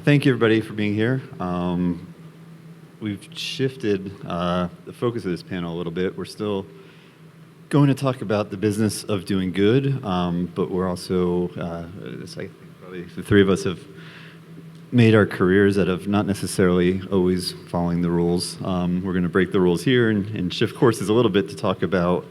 Thank you, everybody, for being here. We've shifted the focus of this panel a little bit. We're still going to talk about the business of doing good, but we're also, I think probably the three of us have made our careers out of not necessarily always following the rules. We're going to break the rules here and shift courses a little bit to talk about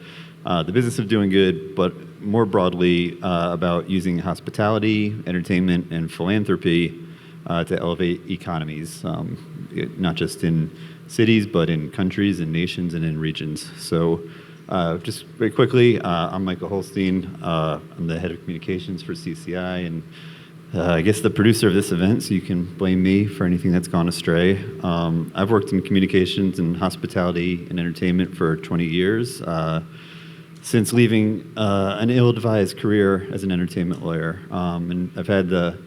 the business of doing good, but more broadly about using hospitality, entertainment, and philanthropy to elevate economies, not just in cities, but in countries and nations and in regions. So just very quickly, I'm Michael Holstein. I'm the head of communications for CCI, and I guess the producer of this event, so you can blame me for anything that's gone astray. I've worked in communications and hospitality and entertainment for 20 years, since leaving an ill-advised career as an entertainment lawyer. And I've had the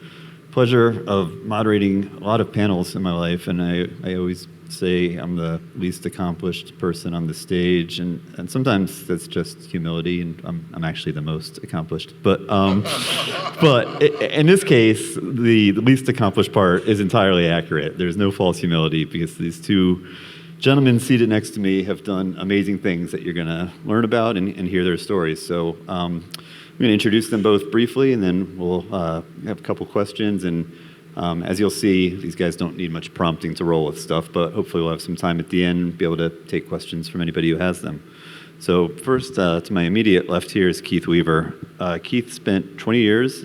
pleasure of moderating a lot of panels in my life, and I always say I'm the least accomplished person on the stage, and sometimes that's just humility, and I'm actually the most accomplished. But in this case, the least accomplished part is entirely accurate. There's no false humility, because these two gentlemen seated next to me have done amazing things that you're going to learn about and hear their stories. So I'm going to introduce them both briefly, and then we'll have a couple questions. And as you'll see, these guys don't need much prompting to roll with stuff, but hopefully we'll have some time at the end and be able to take questions from anybody who has them. So first, to my immediate left here is Keith Weaver. Keith spent over 20 years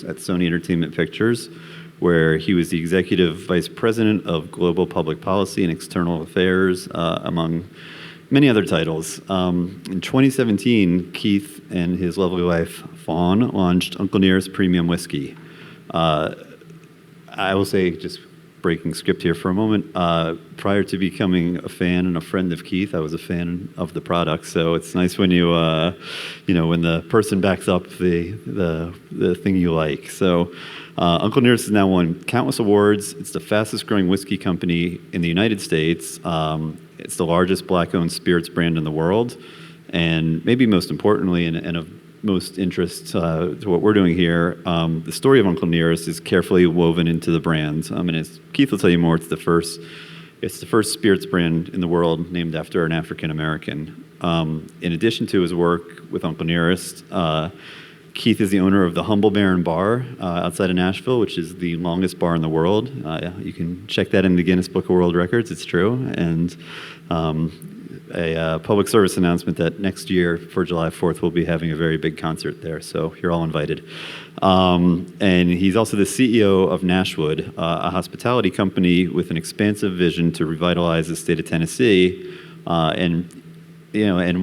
at Sony Entertainment Pictures, where he was the executive vice president of global public policy and external affairs, among many other titles. In 2017, Keith and his lovely wife, Fawn, launched Uncle Nearest Premium Whiskey. I will say, just breaking script here for a moment, prior to becoming a fan and a friend of Keith, I was a fan of the product. So it's nice when you, when the person backs up the thing you like. So Uncle Nearest has now won countless awards. It's the fastest growing whiskey company in the United States. It's the largest black-owned spirits brand in the world. And maybe most importantly, and of most interest to what we're doing here, the story of Uncle Nearest is carefully woven into the brand. And as Keith will tell you more, it's the first spirits brand in the world named after an African American. In addition to his work with Uncle Nearest, Keith is the owner of the Humble Baron Bar outside of Nashville, which is the longest bar in the world. You can check that in the Guinness Book of World Records. It's true. And a public service announcement that next year for July 4th we'll be having a very big concert there, so you're all invited. And he's also the CEO of Nashwood, a hospitality company with an expansive vision to revitalize the state of Tennessee, and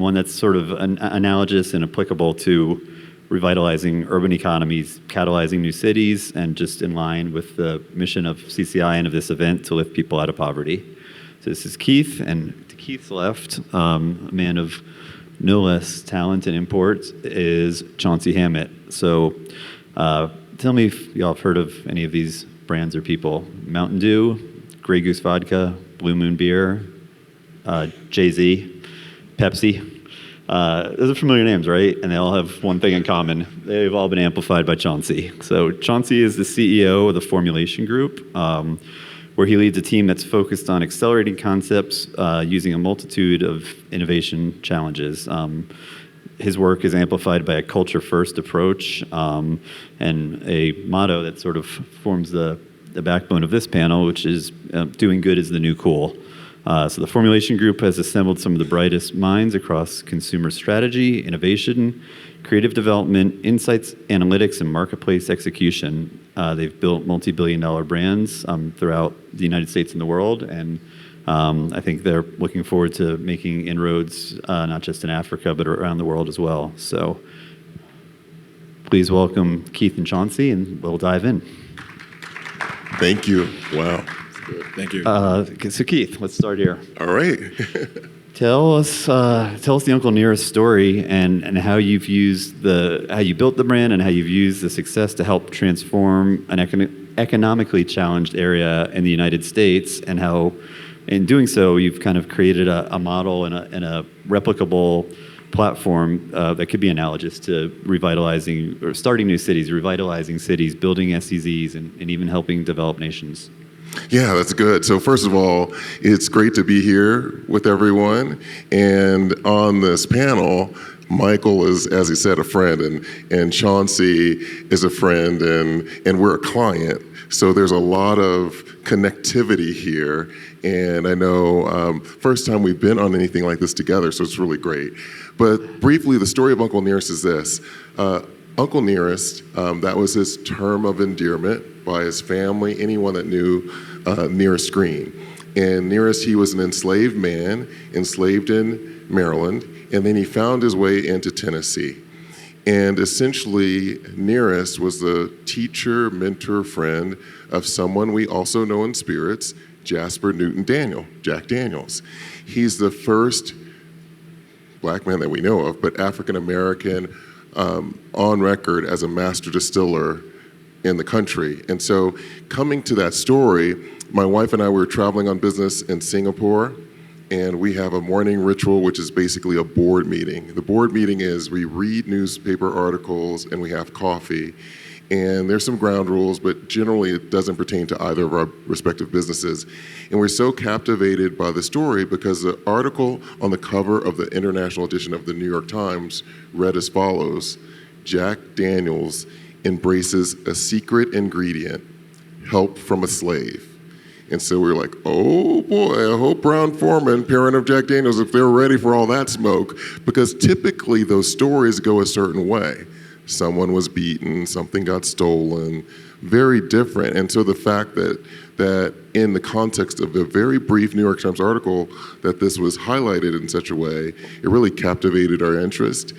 one that's sort of analogous and applicable to revitalizing urban economies, catalyzing new cities, and just in line with the mission of CCI and of this event to lift people out of poverty. So this is Keith, and to Keith's left, a man of no less talent and import, is Chauncey Hammett. So tell me if y'all have heard of any of these brands or people. Mountain Dew, Grey Goose Vodka, Blue Moon Beer, Jay-Z, Pepsi. Those are familiar names, right? And they all have one thing in common. They've all been amplified by Chauncey. So Chauncey is the CEO of the Formulation Group, where he leads a team that's focused on accelerating concepts using a multitude of innovation challenges. His work is amplified by a culture-first approach and a motto that sort of forms the backbone of this panel, which is doing good is the new cool. So the Formulation Group has assembled some of the brightest minds across consumer strategy, innovation, creative development, insights, analytics, and marketplace execution. They've built multi-billion-dollar brands throughout the United States and the world, and I think they're looking forward to making inroads not just in Africa, but around the world as well. So please welcome Keith and Chauncey, and we'll dive in. Thank you. Wow. Thank you. So Keith, let's start here. All right. Tell us the Uncle Nearest story and how you've used how you built the brand and how you've used the success to help transform an economically challenged area in the United States, and how, in doing so, you've kind of created a model and a replicable platform that could be analogous to revitalizing or starting new cities, revitalizing cities, building SEZs, and even helping develop nations. Yeah, that's good. So first of all, it's great to be here with everyone. And on this panel, Michael is, as he said, a friend, and Chauncey is a friend, and we're a client. So there's a lot of connectivity here. And I know first time we've been on anything like this together, so it's really great. But briefly, the story of Uncle Nearest is this. Uncle Nearest, that was his term of endearment by his family, anyone that knew Nearest Green. And Nearest, he was an enslaved man, enslaved in Maryland, and then he found his way into Tennessee. And essentially, Nearest was the teacher, mentor, friend of someone we also know in spirits, Jasper Newton Daniel, Jack Daniels. He's the first black man that we know of, but African American on record as a master distiller in the country. And so coming to that story, my wife and I were traveling on business in Singapore, and we have a morning ritual, which is basically a board meeting. The board meeting is we read newspaper articles and we have coffee. And there's some ground rules, but generally it doesn't pertain to either of our respective businesses. And we're so captivated by the story because the article on the cover of the international edition of the New York Times read as follows: Jack Daniels embraces a secret ingredient, help from a slave. And so we were like, oh boy, I hope Brown-Forman, parent of Jack Daniels, if they're ready for all that smoke, because typically those stories go a certain way. Someone was beaten, something got stolen, very different. And so the fact that in the context of a very brief New York Times article that this was highlighted in such a way, it really captivated our interest.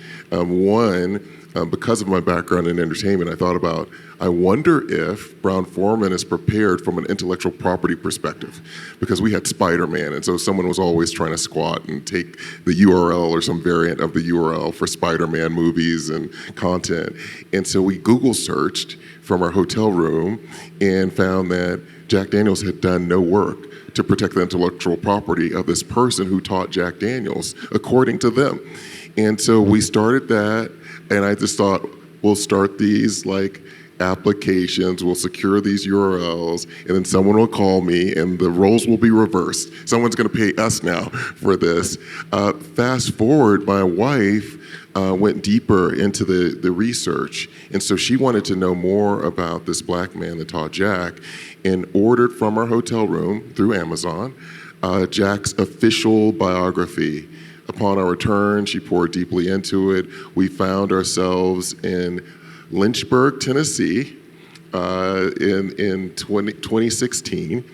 Because of my background in entertainment, I thought about, I wonder if Brown-Forman is prepared from an intellectual property perspective, because we had Spider-Man, and so someone was always trying to squat and take the URL or some variant of the URL for Spider-Man movies and content. And so we Google searched from our hotel room and found that Jack Daniels had done no work to protect the intellectual property of this person who taught Jack Daniels, according to them. And so we started that, and I just thought, we'll start these like applications, we'll secure these URLs, and then someone will call me and the roles will be reversed. Someone's gonna pay us now for this. Fast forward, my wife went deeper into the research, and so she wanted to know more about this black man that taught Jack, and ordered from our hotel room through Amazon Jack's official biography. Upon our return, she poured deeply into it. We found ourselves in Lynchburg, Tennessee in 2016,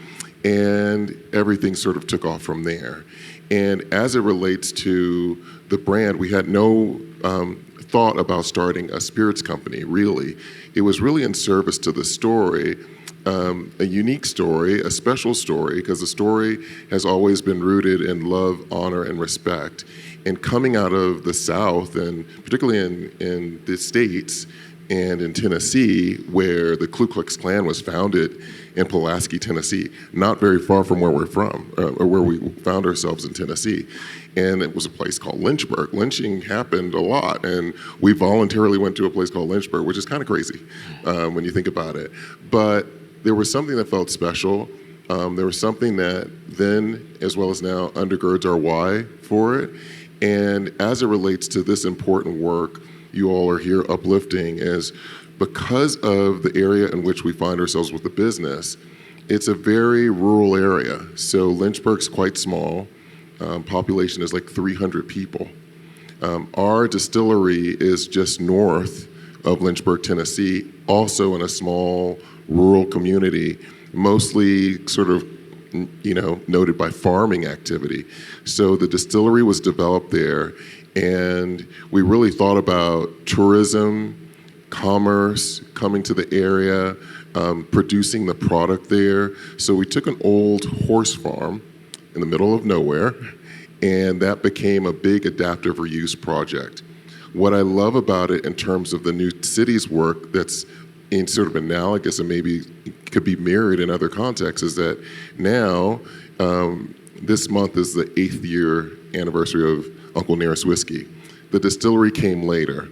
and everything sort of took off from there. And as it relates to the brand, we had no thought about starting a spirits company, really. It was really in service to the story, a unique story, a special story, because the story has always been rooted in love, honor, and respect. And coming out of the South, and particularly in the States and in Tennessee, where the Ku Klux Klan was founded in Pulaski, Tennessee, not very far from where we're from, or where we found ourselves in Tennessee. And it was a place called Lynchburg. Lynching happened a lot, and we voluntarily went to a place called Lynchburg, which is kind of crazy when you think about it. But there was something that felt special. There was something that then, as well as now, undergirds our why for it. And as it relates to this important work you all are here uplifting, is because of the area in which we find ourselves with the business, it's a very rural area. So Lynchburg's quite small. Population is like 300 people. Our distillery is just north of Lynchburg, Tennessee, also in a small rural community, mostly sort of, noted by farming activity. So the distillery was developed there, and we really thought about tourism, commerce, coming to the area, producing the product there. So we took an old horse farm in the middle of nowhere, and that became a big adaptive reuse project. What I love about it in terms of the new cities work that's in sort of analogous and maybe could be mirrored in other contexts is that now, this month is the 8th year anniversary of Uncle Nearest Whiskey. The distillery came later.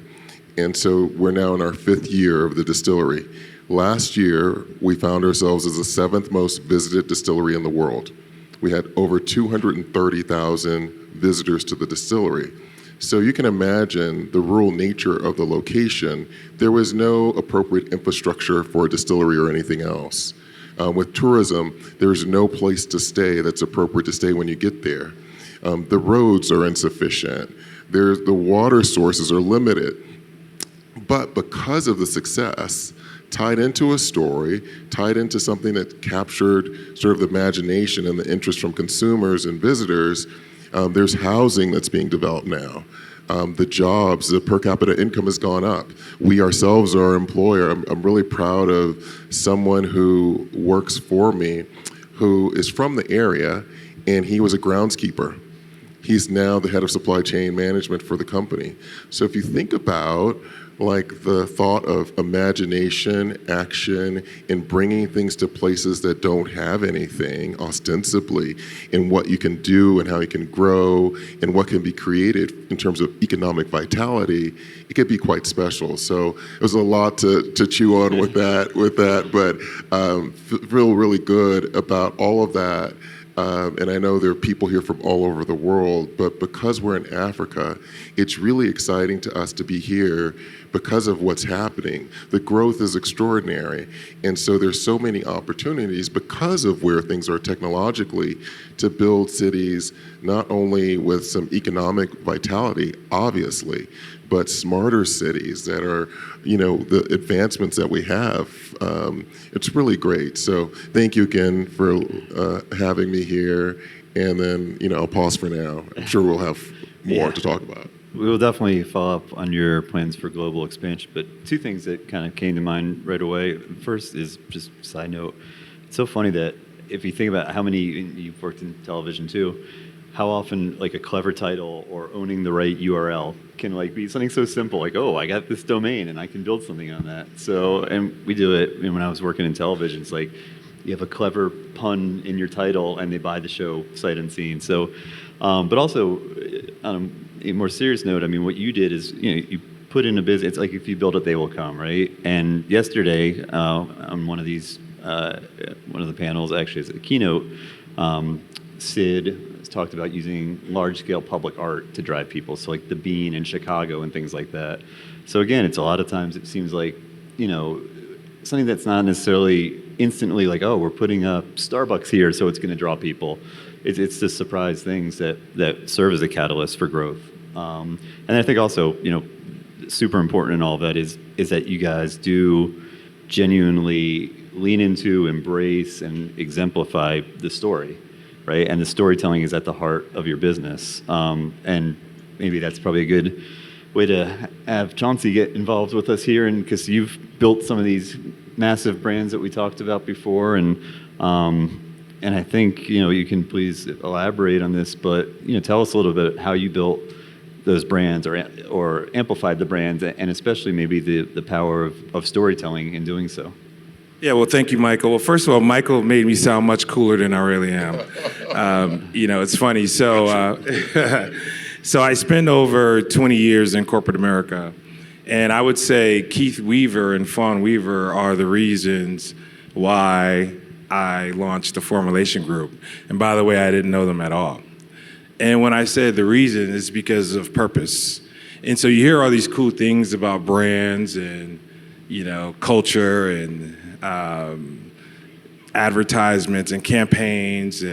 And so we're now in our 5th year of the distillery. Last year, we found ourselves as the 7th most visited distillery in the world. We had over 230,000 visitors to the distillery. So you can imagine the rural nature of the location. There was no appropriate infrastructure for a distillery or anything else. With tourism, there's no place to stay that's appropriate to stay when you get there. The roads are insufficient. The water sources are limited. But because of the success, tied into a story, tied into something that captured sort of the imagination and the interest from consumers and visitors, there's housing that's being developed now. The jobs, the per capita income has gone up. We ourselves are our employer. I'm really proud of someone who works for me who is from the area, and he was a groundskeeper. He's now the head of supply chain management for the company. So if you think about like the thought of imagination, action, and bringing things to places that don't have anything ostensibly, and what you can do and how you can grow and what can be created in terms of economic vitality, it could be quite special. So there's a lot to chew on with that, but feel really good about all of that. And I know there are people here from all over the world, but because we're in Africa, it's really exciting to us to be here because of what's happening. The growth is extraordinary. And so there's so many opportunities because of where things are technologically to build cities, not only with some economic vitality, obviously, but smarter cities that are, the advancements that we have. It's really great. So thank you again for having me here. And then, I'll pause for now. I'm sure we'll have more to talk about. We will definitely follow up on your plans for global expansion, but 2 things that kind of came to mind right away. First is just side note. It's so funny that if you think about how many, you've worked in television too, how often like a clever title or owning the right URL can like be something so simple, like, oh, I got this domain and I can build something on that. So, and we do it, when I was working in television, it's like you have a clever pun in your title and they buy the show sight unseen. So, but also on a more serious note, what you did is, you put in a business, it's like if you build it, they will come, right? And yesterday, on one of these, one of the panels, actually as a keynote, Sid talked about using large-scale public art to drive people, so like the Bean in Chicago and things like that. So again, it's a lot of times it seems like, something that's not necessarily instantly like, oh, we're putting up Starbucks here, so it's going to draw people. It's the surprise things that serve as a catalyst for growth. And I think also, super important in all of that is that you guys do genuinely lean into, embrace, and exemplify the story. Right? And the storytelling is at the heart of your business. And maybe that's probably a good way to have Chauncey get involved with us here, and because you've built some of these massive brands that we talked about before, and I think you can please elaborate on this, but tell us a little bit how you built those brands or amplified the brands, and especially maybe the power of storytelling in doing so. Yeah, well, thank you, Michael. Well, first of all, Michael made me sound much cooler than I really am. It's funny. So, so I spent over 20 years in corporate America, and I would say Keith Weaver and Fawn Weaver are the reasons why I launched the Formulation Group. And by the way, I didn't know them at all. And when I said the reason, it's because of purpose. And so you hear all these cool things about brands and, culture and advertisements and campaigns,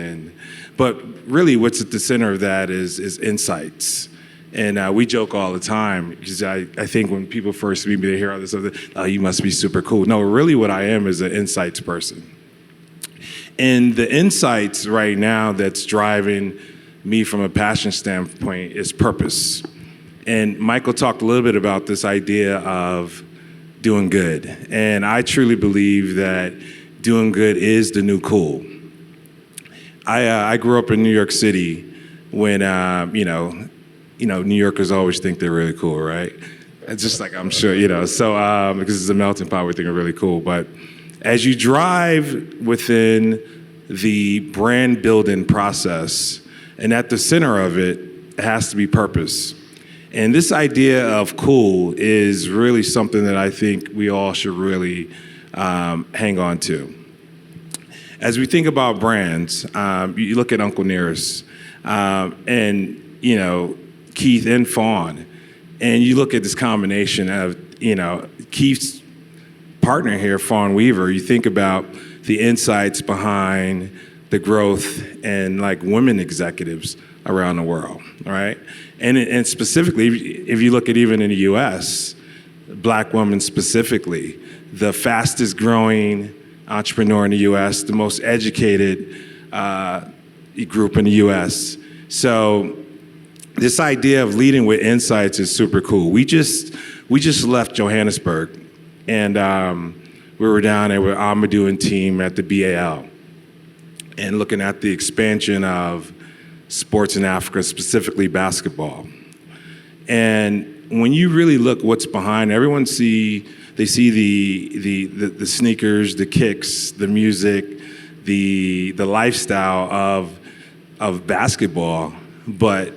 but really what's at the center of that is insights. And we joke all the time, because I think when people first meet me, they hear all this other, oh, you must be super cool. No, really what I am is an insights person. And the insights right now that's driving me from a passion standpoint is purpose. And Michael talked a little bit about this idea of doing good. And I truly believe that doing good is the new cool. I grew up in New York City when, New Yorkers always think they're really cool, right? It's just like, I'm sure, so because it's a melting pot, we think we're really cool. But as you drive within the brand building process, and at the center of it, it has to be purpose. And this idea of cool is really something that I think we all should really hang on to. As we think about brands, you look at Uncle Nearest, and Keith and Fawn, and you look at this combination of Keith's partner here, Fawn Weaver. You think about the insights behind the growth and like women executives around the world, right? And specifically, if you look at even in the U.S., Black women specifically, the fastest growing entrepreneur in the U.S., the most educated group in the U.S. So this idea of leading with insights is super cool. We just left Johannesburg, and we were down there with Amadou and team at the BAL, and looking at the expansion of sports in Africa, specifically basketball. And when you really look what's behind, everyone see the sneakers, the kicks, the music, the lifestyle of basketball. But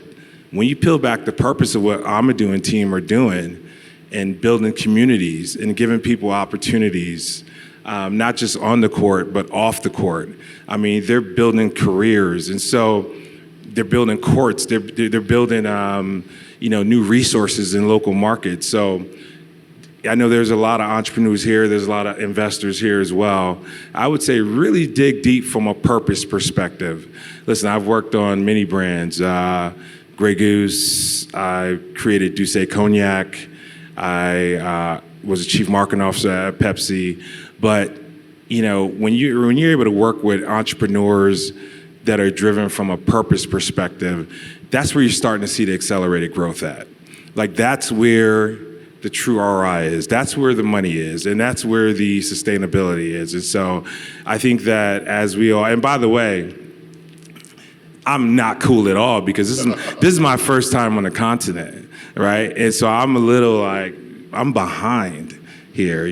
when you peel back the purpose of what Amadou and team are doing and building communities and giving people opportunities, not just on the court, but off the court. I mean, they're building careers. And so they're building courts, they're building new resources in local markets. So I know there's a lot of entrepreneurs here, there's a lot of investors here as well. I would say really dig deep from a purpose perspective. Listen, I've worked on many brands. Grey Goose, I created Douce Cognac, I was a chief marketing officer at Pepsi. But when you're able to work with entrepreneurs that are driven from a purpose perspective, that's where you're starting to see the accelerated growth at. Like that's where the true ROI is. That's where the money is, and that's where the sustainability is. And so I think that as we all, and by the way, I'm not cool at all because this is my first time on the continent, right? And so I'm a little like, I'm behind here,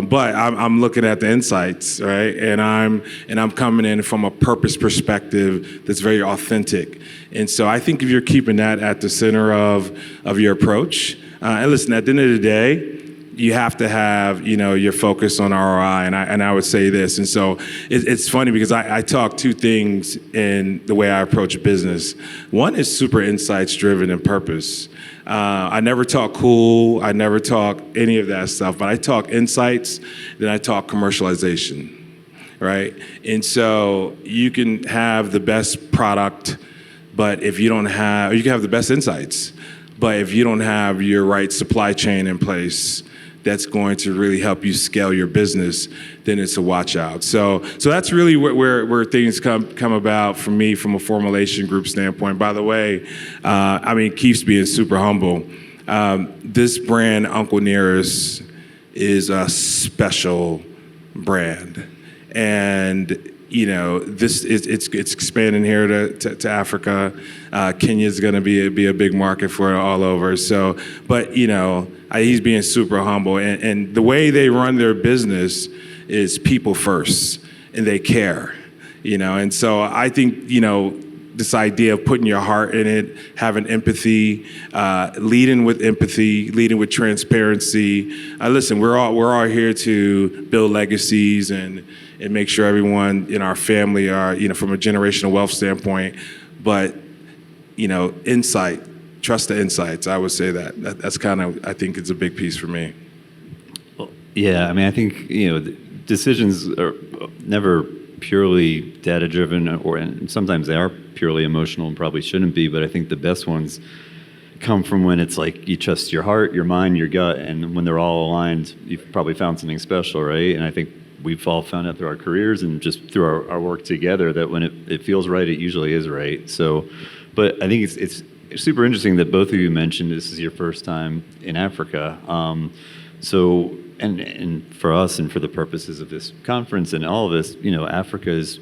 but I'm looking at the insights, right? And I'm coming in from a purpose perspective that's very authentic. And so I think if you're keeping that at the center of your approach, and listen, at the end of the day, you have to have, your focus on ROI, and I would say this. And so it's funny because I talk two things in the way I approach business. One is super insights driven and purpose. I never talk cool, I never talk any of that stuff, but I talk insights, then I talk commercialization, right? And so you can have the best product, but if you don't have, you can have the best insights, but if you don't have your right supply chain in place, that's going to really help you scale your business, then it's a watch out. So that's really where things come about for me from a formulation group standpoint. By the way, Keith's being super humble. This brand, Uncle Nearest, is a special brand. And it's expanding here to Africa. Kenya's going to be a big market for it all over. So, but he's being super humble, and the way they run their business is people first, and they care, And so I think this idea of putting your heart in it, having empathy, leading with empathy, leading with transparency. Listen, we're all here to build legacies and make sure everyone in our family are, from a generational wealth standpoint. But, insight, trust the insights. I would say that's kind of, I think it's a big piece for me. Well, yeah, I think, decisions are never purely data-driven, and sometimes they are purely emotional and probably shouldn't be, but I think the best ones come from when it's like you trust your heart, your mind, your gut, and when they're all aligned, you've probably found something special, right? And I think we've all found out through our careers and just through our work together that when it feels right, it usually is right. So, but I think it's super interesting that both of you mentioned this is your first time in Africa. And for us and for the purposes of this conference and all of this, Africa is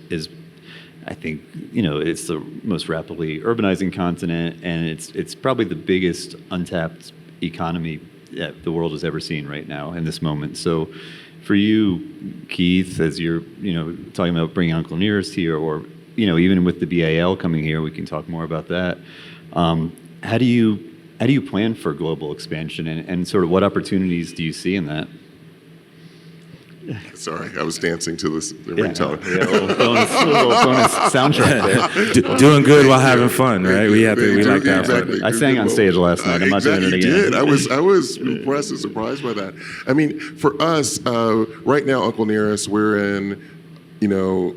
I think, it's the most rapidly urbanizing continent, and it's probably the biggest untapped economy that the world has ever seen right now in this moment. So for you, Keith, as you're, talking about bringing Uncle Nearest here, or, even with the BAL coming here, we can talk more about that. How do you plan for global expansion, and sort of what opportunities do you see in that? Sorry, I was dancing to this ringtone. Yeah, a little bonus soundtrack there. Doing good while having fun, right? We like that. Exactly. I sang on stage last night. I'm not doing it again. You did. I was impressed and surprised by that. I mean, for us, right now, Uncle Nearest, we're in,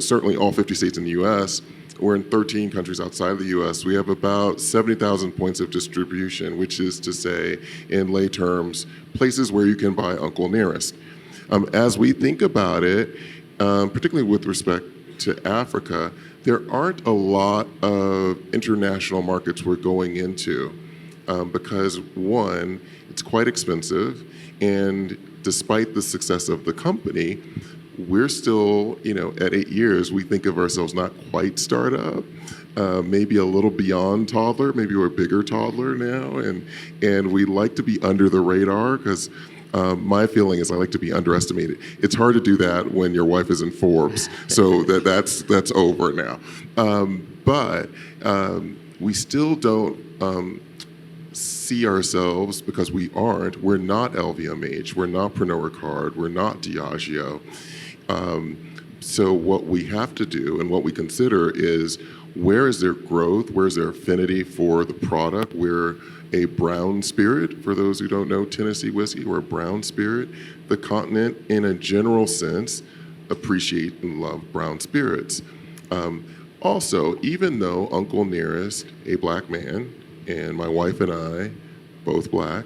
certainly all 50 states in the U.S. We're in 13 countries outside of the U.S. We have about 70,000 points of distribution, which is to say, in lay terms, places where you can buy Uncle Nearest. As we think about it, particularly with respect to Africa, there aren't a lot of international markets we're going into because, one, it's quite expensive, and despite the success of the company, we're still, at 8 years, we think of ourselves not quite startup, maybe a little beyond toddler, maybe we're a bigger toddler now, and we like to be under the radar because my feeling is I like to be underestimated. It's hard to do that when your wife is in Forbes, so that's over now. But we still don't see ourselves, because we're not LVMH, we're not Pernod Ricard, we're not Diageo. So what we have to do and what we consider is where is their growth, where's their affinity for the product. We're a brown spirit, for those who don't know Tennessee whiskey, we're a brown spirit. The continent, in a general sense, appreciate and love brown spirits. Also, even though Uncle Nearest, a black man, and my wife and I, both black,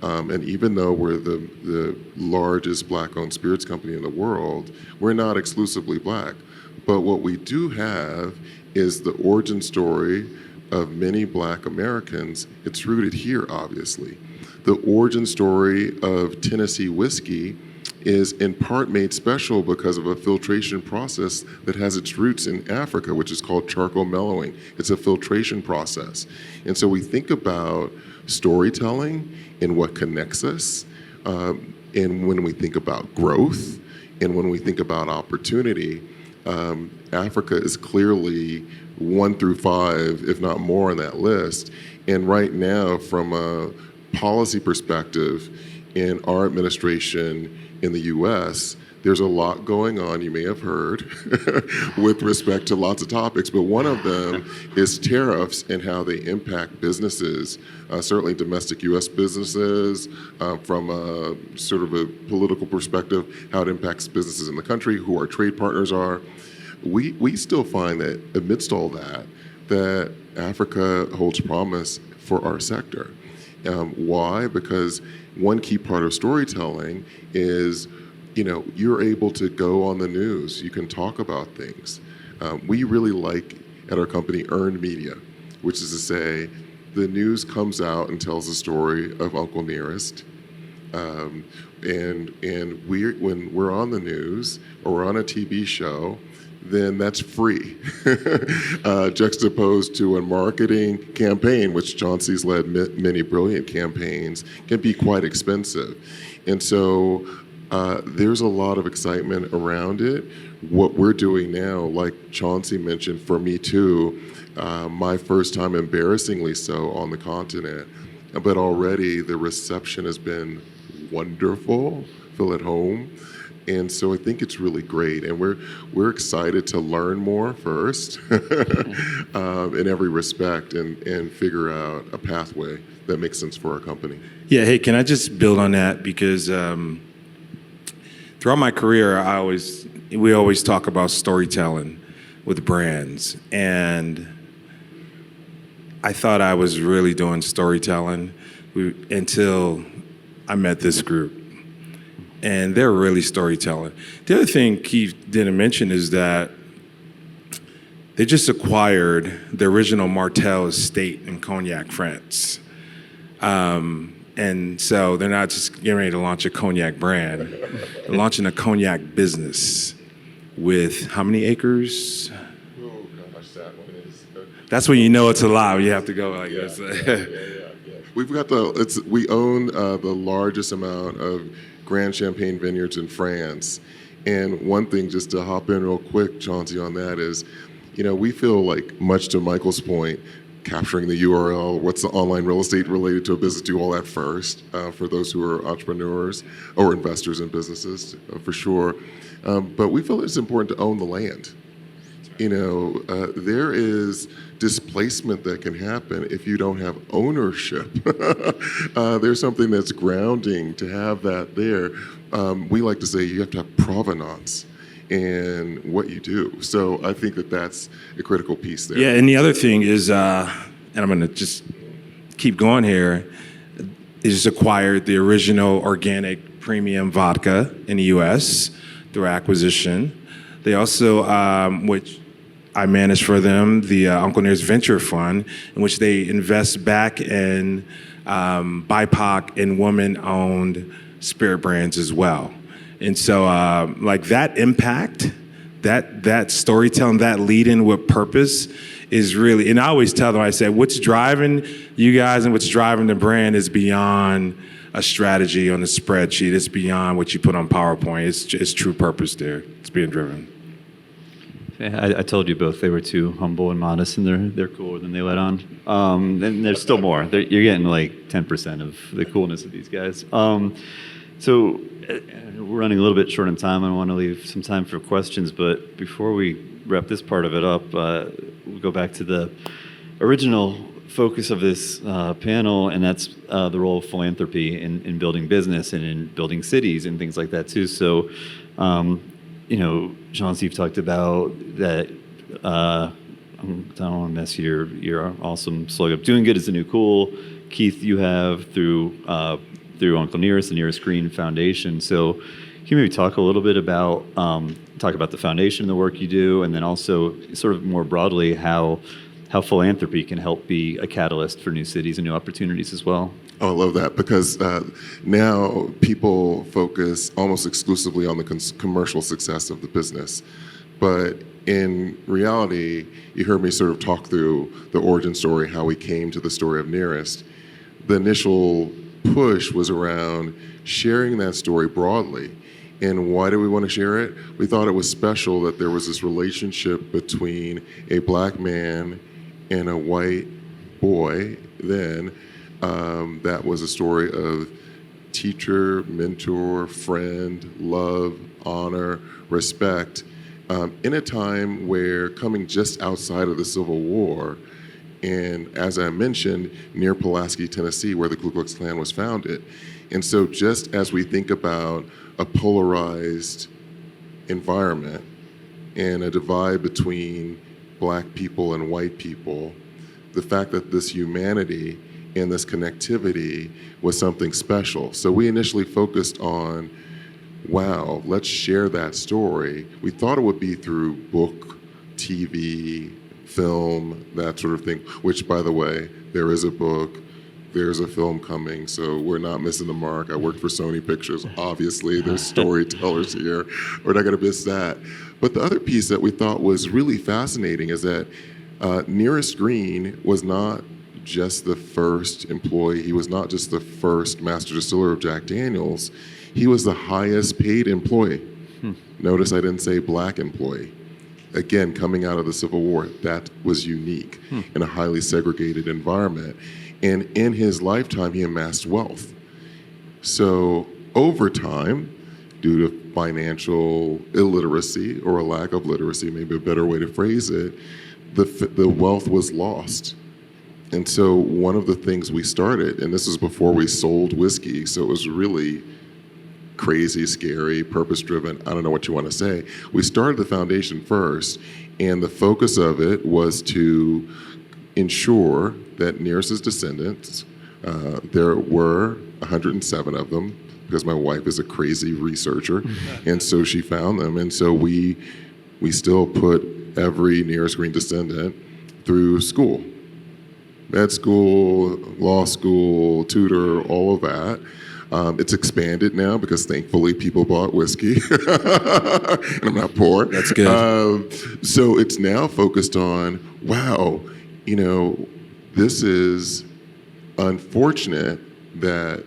and even though we're the largest black-owned spirits company in the world, we're not exclusively black. But what we do have is the origin story of many black Americans. It's rooted here, obviously. The origin story of Tennessee whiskey is in part made special because of a filtration process that has its roots in Africa, which is called charcoal mellowing. It's a filtration process. And so we think about storytelling and what connects us, and when we think about growth, and when we think about opportunity, Africa is clearly 1 through 5, if not more, on that list. And right now, from a policy perspective, in our administration in the U.S., there's a lot going on, you may have heard, with respect to lots of topics, but one of them is tariffs and how they impact businesses, certainly domestic U.S. businesses, from a sort of a political perspective, how it impacts businesses in the country, who our trade partners are. We still find that amidst all that Africa holds promise for our sector. Why? Because one key part of storytelling is, you're able to go on the news. You can talk about things. We really like, at our company, earned media, which is to say, the news comes out and tells the story of Uncle Nearest. And when we're on the news or we're on a TV show, then that's free, juxtaposed to a marketing campaign, which Chauncey's led many brilliant campaigns, can be quite expensive. And so there's a lot of excitement around it. What we're doing now, like Chauncey mentioned, for me too, my first time embarrassingly so on the continent, but already the reception has been wonderful, feel at home. And so I think it's really great, and we're excited to learn more first in every respect and figure out a pathway that makes sense for our company. Yeah, hey, can I just build on that? Because throughout my career, we always talk about storytelling with brands, and I thought I was really doing storytelling until I met this group. And they're really storytelling. The other thing Keith didn't mention is that they just acquired the original Martell estate in Cognac, France. And so they're not just getting ready to launch a cognac brand, they're launching a cognac business with how many acres? Oh gosh, that one is. That's when you know it's alive. You have to go like this. We've got we own the largest amount of Grand Champagne vineyards in France. And one thing, just to hop in real quick, Chauncey, on that is, we feel like, much to Michael's point, capturing the URL, what's the online real estate related to a business, do all that first for those who are entrepreneurs or investors in businesses, for sure. But we feel it's important to own the land. There is displacement that can happen if you don't have ownership. There's something that's grounding to have that there. We like to say you have to have provenance in what you do. So I think that that's a critical piece there. Yeah, and the other thing is, and I'm going to just keep going here, is acquired the original organic premium vodka in the U.S. through acquisition. They also, which I manage for them, the Uncle Near's Venture Fund, in which they invest back in BIPOC and women-owned spirit brands as well. And so, like that impact, that storytelling, that lead-in with purpose is really, and I always tell them, I say, what's driving you guys and what's driving the brand is beyond a strategy on a spreadsheet. It's beyond what you put on PowerPoint. It's true purpose there. It's being driven. I told you both they were too humble and modest, and they're cooler than they let on. And there's still more. You're getting like 10% of the coolness of these guys. So we're running a little bit short on time. I want to leave some time for questions, but before we wrap this part of it up, we'll go back to the original focus of this panel, and that's the role of philanthropy in building business and in building cities and things like that too. So, Sean, Steve talked about that. I don't want to mess your awesome slogan. Doing good is the new cool. Keith, you have through Uncle Nearest, the Nearest Green Foundation. So, can you maybe talk a little bit about the foundation, the work you do, and then also sort of more broadly how philanthropy can help be a catalyst for new cities and new opportunities as well? Oh, I love that, because now people focus almost exclusively on the commercial success of the business. But in reality, you heard me sort of talk through the origin story, how we came to the story of Nearest. The initial push was around sharing that story broadly. And why do we want to share it? We thought it was special that there was this relationship between a black man and a white boy then. That was a story of teacher, mentor, friend, love, honor, respect, in a time where coming just outside of the Civil War, and as I mentioned, near Pulaski, Tennessee, where the Ku Klux Klan was founded. And so just as we think about a polarized environment and a divide between black people and white people, the fact that this humanity and this connectivity was something special. So we initially focused on, wow, let's share that story. We thought it would be through book, TV, film, that sort of thing, which, by the way, there is a book, there's a film coming, so we're not missing the mark. I worked for Sony Pictures, obviously. There's storytellers here. We're not going to miss that. But the other piece that we thought was really fascinating is that Nearest Green was not just the first employee. He was not just the first master distiller of Jack Daniels. He was the highest paid employee. Notice I didn't say black employee. Again, coming out of the Civil War, that was unique in a highly segregated environment. And in his lifetime, he amassed wealth. So over time, due to financial illiteracy or a lack of literacy, maybe a better way to phrase it, the wealth was lost. And so one of the things we started, and this was before we sold whiskey, so it was really crazy, scary, purpose-driven, I don't know what you want to say. We started the foundation first, and the focus of it was to ensure that Nearest's descendants, there were 107 of them, because my wife is a crazy researcher, and so she found them. And so we still put every Nearest Green descendant through school. Med school, law school, tutor, all of that. It's expanded now because thankfully people bought whiskey, and I'm not poor. That's good. So it's now focused on, wow, this is unfortunate that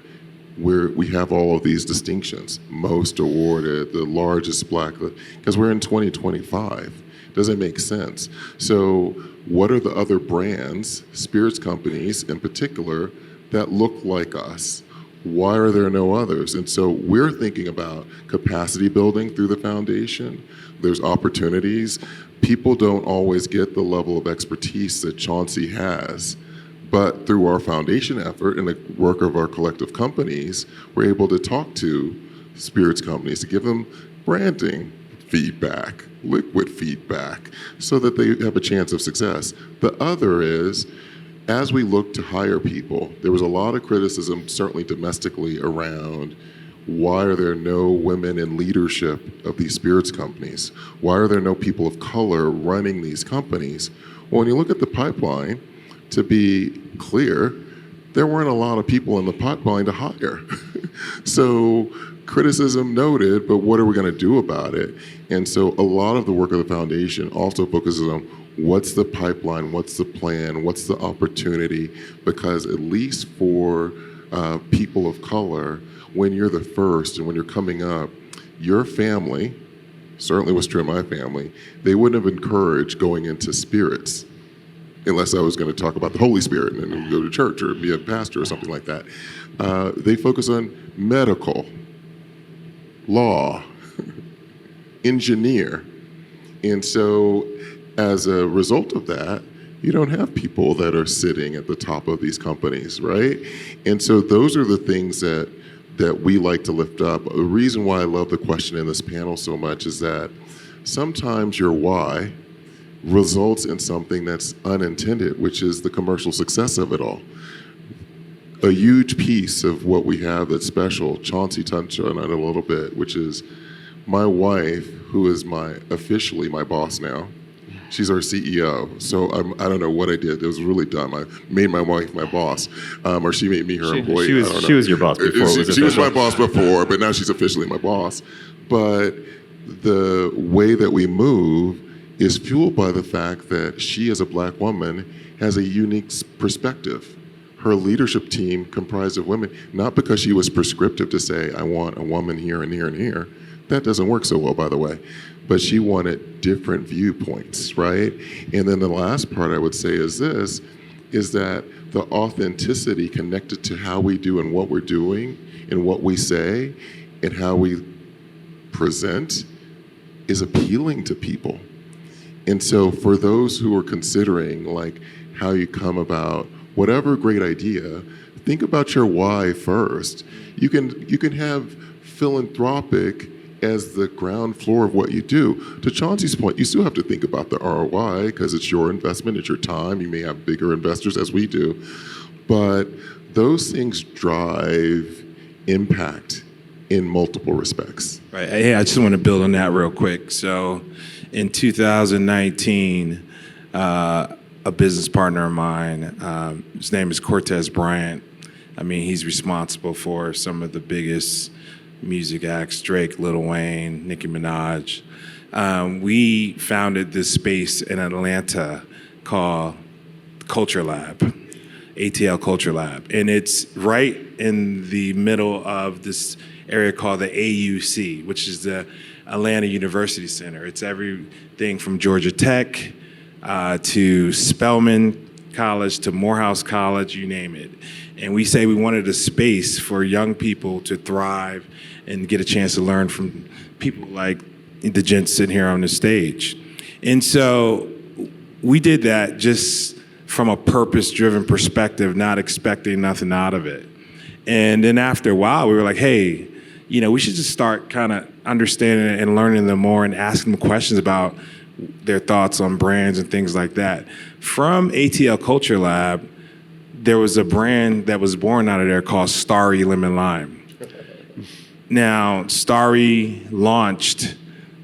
we have all of these distinctions, most awarded, the largest black, because we're in 2025. Doesn't make sense. So what are the other brands, spirits companies in particular, that look like us? Why are there no others? And so we're thinking about capacity building through the foundation. There's opportunities. People don't always get the level of expertise that Chauncey has. But through our foundation effort and the work of our collective companies, we're able to talk to spirits companies to give them branding feedback, liquid feedback, so that they have a chance of success. The other is, as we look to hire people, there was a lot of criticism, certainly domestically, around why are there no women in leadership of these spirits companies? Why are there no people of color running these companies? Well, when you look at the pipeline, to be clear, there weren't a lot of people in the pipeline to hire. So criticism noted, but what are we going to do about it? And so a lot of the work of the foundation also focuses on what's the pipeline, what's the plan, what's the opportunity, because at least for people of color, when you're the first and when you're coming up, your family, certainly was true in my family, they wouldn't have encouraged going into spirits unless I was going to talk about the Holy Spirit and then go to church or be a pastor or something like that. They focus on medical, law, engineer. And so as a result of that, you don't have people that are sitting at the top of these companies, right? And so those are the things that we like to lift up. The reason why I love the question in this panel so much is that sometimes your why results in something that's unintended, which is the commercial success of it all. A huge piece of what we have that's special, Chauncey touched on it a little bit, which is my wife, who is officially my boss now. She's our CEO. So I don't know what I did. It was really dumb. I made my wife my boss, or she made me her employee. She was your boss before. She was my boss before, but now she's officially my boss. But the way that we move is fueled by the fact that she, as a Black woman, has a unique perspective. Her leadership team comprised of women, not because she was prescriptive to say, I want a woman here and here and here. That doesn't work so well, by the way. But she wanted different viewpoints, right? And then the last part I would say is this, is that the authenticity connected to how we do and what we're doing and what we say and how we present is appealing to people. And so for those who are considering like how you come about whatever great idea, think about your why first. You can have philanthropic as the ground floor of what you do. To Chauncey's point, you still have to think about the ROI because it's your investment, it's your time. You may have bigger investors as we do, but those things drive impact in multiple respects. Right. Hey, I just want to build on that real quick. So in 2019, a business partner of mine, his name is Cortez Bryant. I mean, he's responsible for some of the biggest music acts, Drake, Lil Wayne, Nicki Minaj. We founded this space in Atlanta called Culture Lab, ATL Culture Lab. And it's right in the middle of this area called the AUC, which is the Atlanta University Center. It's everything from Georgia Tech to Spelman College to Morehouse College, you name it. And we say we wanted a space for young people to thrive and get a chance to learn from people like the gents sitting here on the stage. And so we did that just from a purpose-driven perspective, not expecting nothing out of it. And then after a while, we were like, hey, we should just start kind of understanding and learning them more and asking them questions about their thoughts on brands and things like that. From ATL Culture Lab, there was a brand that was born out of there called Starry Lemon Lime. Now, Starry launched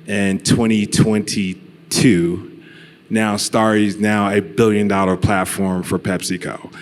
in 2022. Now, Starry is now a $1 billion platform for PepsiCo.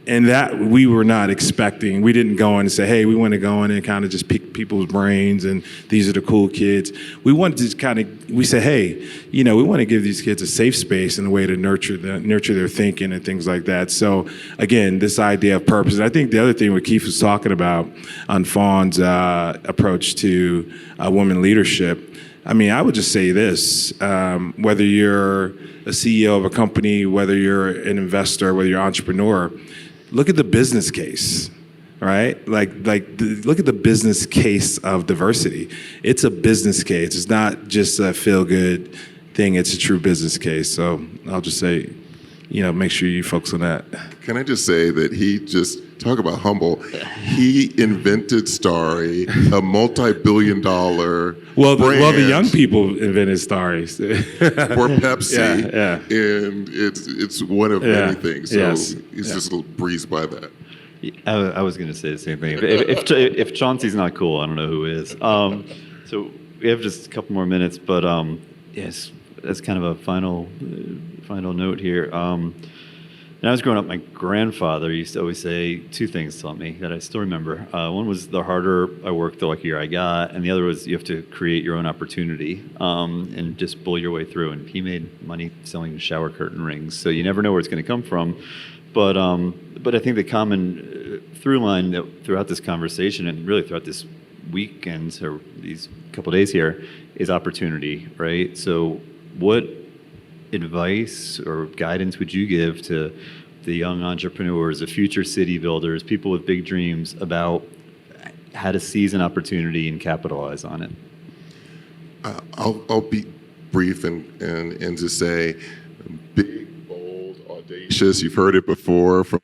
And that we were not expecting. We didn't go in and say, hey, we want to go in and kind of just pick people's brains and these are the cool kids. We wanted to we said, hey, we want to give these kids a safe space and a way to nurture their thinking and things like that. So again, this idea of purpose. And I think the other thing what Keith was talking about on Fawn's approach to women leadership, I mean, I would just say this, whether you're a CEO of a company, whether you're an investor, whether you're an entrepreneur, look at the business case, right? Look at the business case of diversity. It's a business case. It's not just a feel-good thing. It's a true business case. So I'll just say, make sure you focus on that. Can I just say that he just, talk about humble, he invented Starry, a multi-billion-dollar brand. Well, the young people invented Starries. For Pepsi, Yeah. and it's one of many things. So he's just a little breezed by that. I was going to say the same thing. If Chauncey's not cool, I don't know who is. So we have just a couple more minutes, but yes, that's kind of a final note here. When I was growing up, my grandfather used to always say two things to me that I still remember. One was the harder I worked, the luckier I got, and the other was you have to create your own opportunity and just bull your way through. And he made money selling shower curtain rings, so you never know where it's going to come from. But I think the common through line that throughout this conversation and really throughout this weekend or these couple days here is opportunity, right? So what advice or guidance would you give to the young entrepreneurs, the future city builders, people with big dreams about how to seize an opportunity and capitalize on it? I'll be brief and just say, big, bold, audacious. You've heard it before from.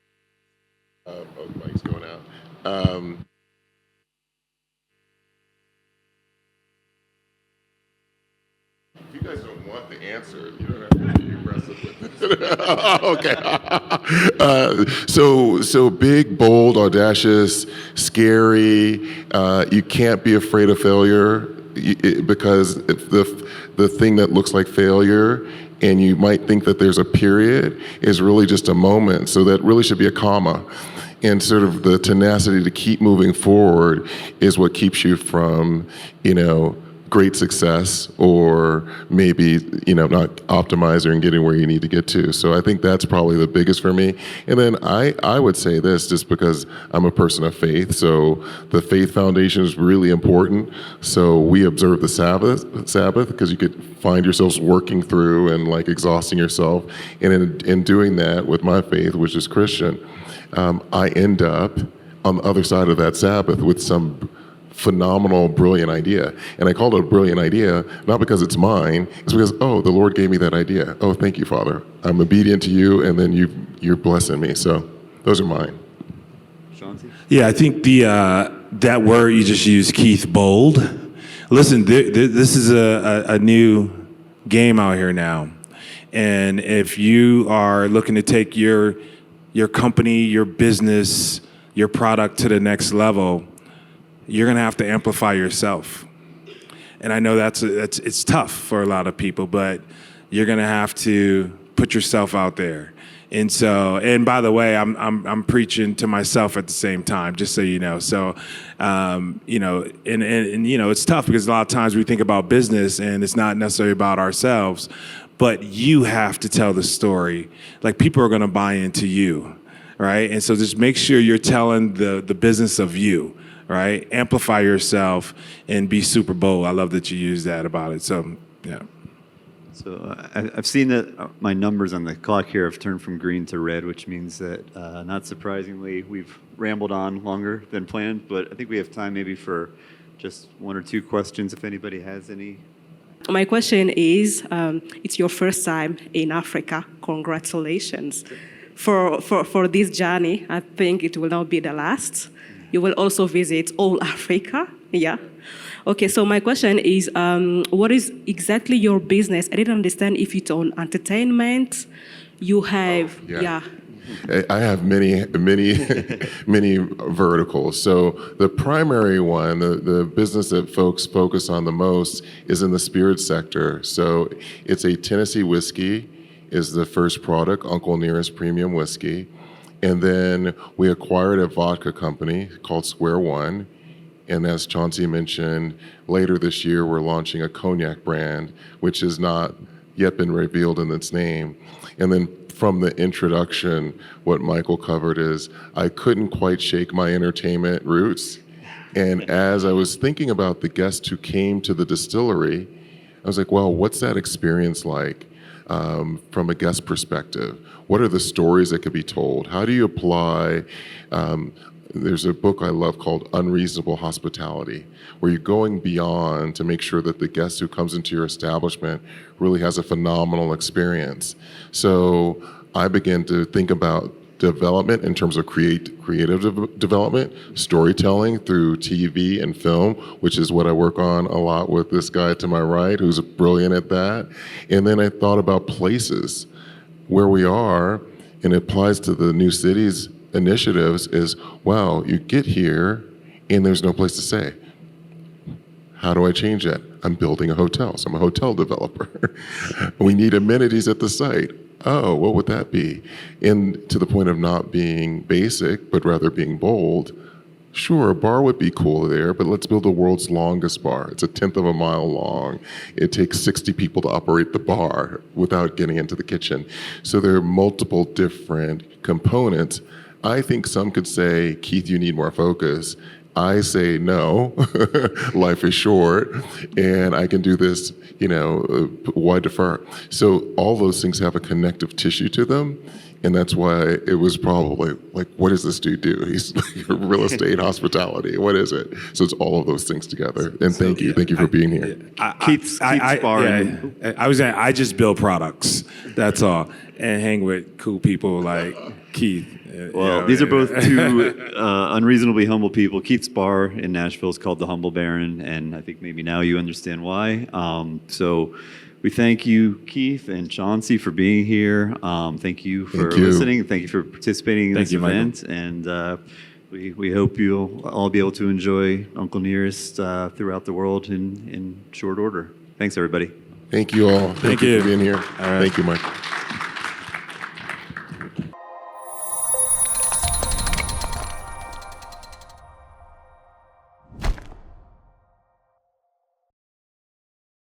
Mike's going out. If you guys don't want the answer, you don't have to be aggressive with it. Okay. So big, bold, audacious, scary. You can't be afraid of failure because the thing that looks like failure, and you might think that there's a period, is really just a moment. So that really should be a comma. And sort of the tenacity to keep moving forward is what keeps you from, great success, or maybe, not optimizing and getting where you need to get to. So I think that's probably the biggest for me. And then I would say this just because I'm a person of faith. So the faith foundation is really important. So we observe the Sabbath because you could find yourselves working through and exhausting yourself. And in doing that with my faith, which is Christian, I end up on the other side of that Sabbath with some phenomenal, brilliant idea. And I call it a brilliant idea, not because it's mine, it's because, the Lord gave me that idea. Oh, thank you, Father. I'm obedient to you, and then you're blessing me. So those are mine. Chauncey? Yeah, I think that word you just used, Keith, bold. Listen, this is a new game out here now. And if you are looking to take your company, your business, your product to the next level, you're going to have to amplify yourself. And I know it's tough for a lot of people, but you're going to have to put yourself out there. And so, and by the way, I'm preaching to myself at the same time, just so you know. So, it's tough because a lot of times we think about business and it's not necessarily about ourselves, but you have to tell the story. People are going to buy into you, right? And so just make sure you're telling the business of you. Right? Amplify yourself and be super bold. I love that you use that about it. So, yeah. So I've seen that my numbers on the clock here have turned from green to red, which means that, not surprisingly, we've rambled on longer than planned. But I think we have time maybe for just one or two questions if anybody has any. My question is, it's your first time in Africa. Congratulations. For this journey, I think it will not be the last. You will also visit all Africa, yeah? Okay, so my question is, what is exactly your business? I didn't understand if it's on entertainment, you have, yeah. I have many verticals. So the primary one, the business that folks focus on the most is in the spirit sector. So it's a Tennessee whiskey is the first product, Uncle Nearest Premium Whiskey. And then we acquired a vodka company called Square One. And as Chauncey mentioned, later this year, we're launching a cognac brand, which has not yet been revealed in its name. And then from the introduction, what Michael covered is I couldn't quite shake my entertainment roots. And as I was thinking about the guests who came to the distillery, I was like, well, what's that experience like from a guest perspective? What are the stories that could be told? How do you apply? There's a book I love called Unreasonable Hospitality, where you're going beyond to make sure that the guest who comes into your establishment really has a phenomenal experience. So I began to think about development in terms of creative development, storytelling through TV and film, which is what I work on a lot with this guy to my right, who's brilliant at that. And then I thought about places where we are, and it applies to the New Cities initiatives is, wow, you get here and there's no place to stay. How do I change that? I'm building a hotel, so I'm a hotel developer. We need amenities at the site. Oh, what would that be? And to the point of not being basic, but rather being bold, sure, a bar would be cool there, but let's build the world's longest bar. It's 1/10 of a mile long. It takes 60 people to operate the bar without getting into the kitchen. So there are multiple different components. I think some could say, Keith, you need more focus. I say no, life is short, and I can do this, wide defer. So all those things have a connective tissue to them, and that's why it was probably like, what does this dude do? He's like real estate, hospitality. What is it? So it's all of those things together. And thank you for being here. Keith's sparring. I was saying, I just build products. That's all, and hang with cool people like Keith. Well, these are both two unreasonably humble people. Keith's bar in Nashville is called the Humble Baron, and I think maybe now you understand why. So we thank you, Keith and Chauncey, for being here. Thank you for listening. Thank you for participating in this event. And we hope you'll all be able to enjoy Uncle Nearest throughout the world in short order. Thanks, everybody. Thank you all. Thank you for being here. All right. Thank you, Mike.